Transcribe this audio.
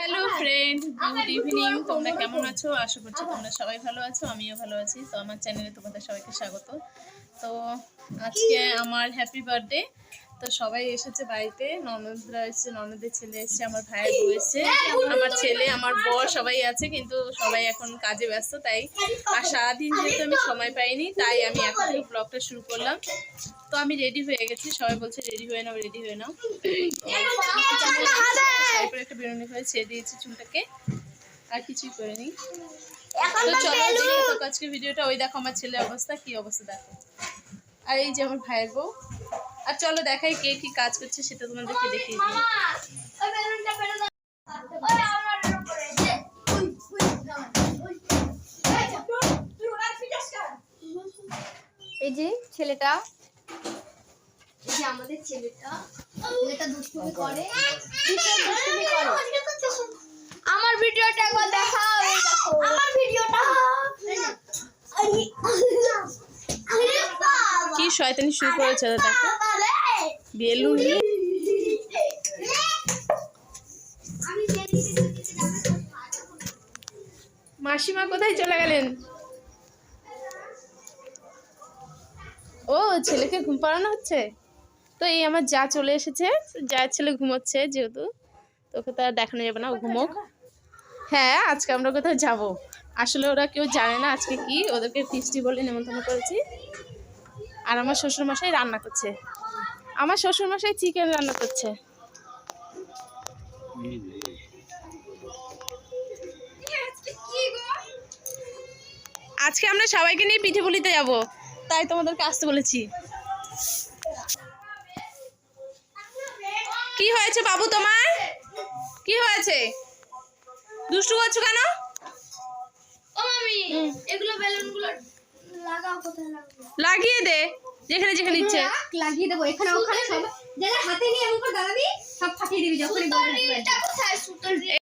Hello friend, good evening. তোমরা কেমন আছো? আশা করছি তোমরা সবাই ভালো আছো, আমিও ভালো আছি। তো আমার চ্যানেলে তোমাদের সবাইকে স্বাগত। তো আজকে আমার হ্যাপি বার্থডে। তো সবাই এসেছে বাড়িতে, ননদরা এসেছে, ননদের ছেলে এসেছে, আমার ভাইয়ের বউ এসেছে, আমার ছেলে, আমার বর সবাই আছে, কিন্তু সবাই এখন কাজে ব্যস্ত। তাই আর সারাদিন যেহেতু আমি সময় পাইনি, তাই আমি এখন থেকে ব্লগটা শুরু করলাম। তো আমি রেডি হয়ে গেছি, সবাই বলছে রেডি হয়ে নাও, রেডি হয়ে নাও। একটা বেরোনি করে ছেড়ে দিয়েছি চুলটাকে, আর কিছুই করিনি। তো চলো দেখতে থাকো আজকে ভিডিওটা। ওই দেখো আমার ছেলের অবস্থা, কি অবস্থা দেখো। আর এই যে আমার ভাইয়ের বউ। আর চলো দেখাই কে কি কাজ করছে, সেটা তোমাদেরকে দেখিয়ে দিই। এই যে ছেলেটা, এই যে আমাদের ছেলেটা দুষ্টুমি করে। আমার ভিডিওটা একবার দেখাও। এই দেখো আমার ভিডিওটা। কি শয়তানি শুরু করেছে দেখো, বেলুন নিয়ে। মাসিমা কোথায় চলে গেলেন? ও ছেলেকে ঘুম পাড়ানো হচ্ছে। তো এই আমার যা চলে এসেছে, যার ছেলে ঘুমোচ্ছে, যেহেতু তোকে তো আর দেখানো যাবে না, ও ঘুমোক। হ্যাঁ, আজকে আমরা কোথাও যাব। আসলে ওরা কেউ জানে না আজকে কি, ওদেরকে ফিস্টি বলে নেমন্তন্ন করেছি। আর আমার শ্বশুরমশাই রান্না করছে, আমার শ্বশুরমশাই চিকেন রান্না করছে। আজকে আমরা সবাইকে নিয়ে পিঠে পুলিতে যাব, তাই তোমাদেরকে আসতে বলেছি। কি হয়েছে বাবু তোমার? কি হয়েছে? দুষ্টু করছো কেন? ও মামি, এগুলো বেলুনগুলো লাগাও। কোথায় লাগাবো? লাগিয়ে দে, যেখানে যেখানে ইচ্ছে লাগিয়ে দেবো। এখানে ওখানে সব যারা হাতে নিয়ে এমন করে দাঁড়াবি, সব ফাটিয়ে দিবি যখনই বলবি।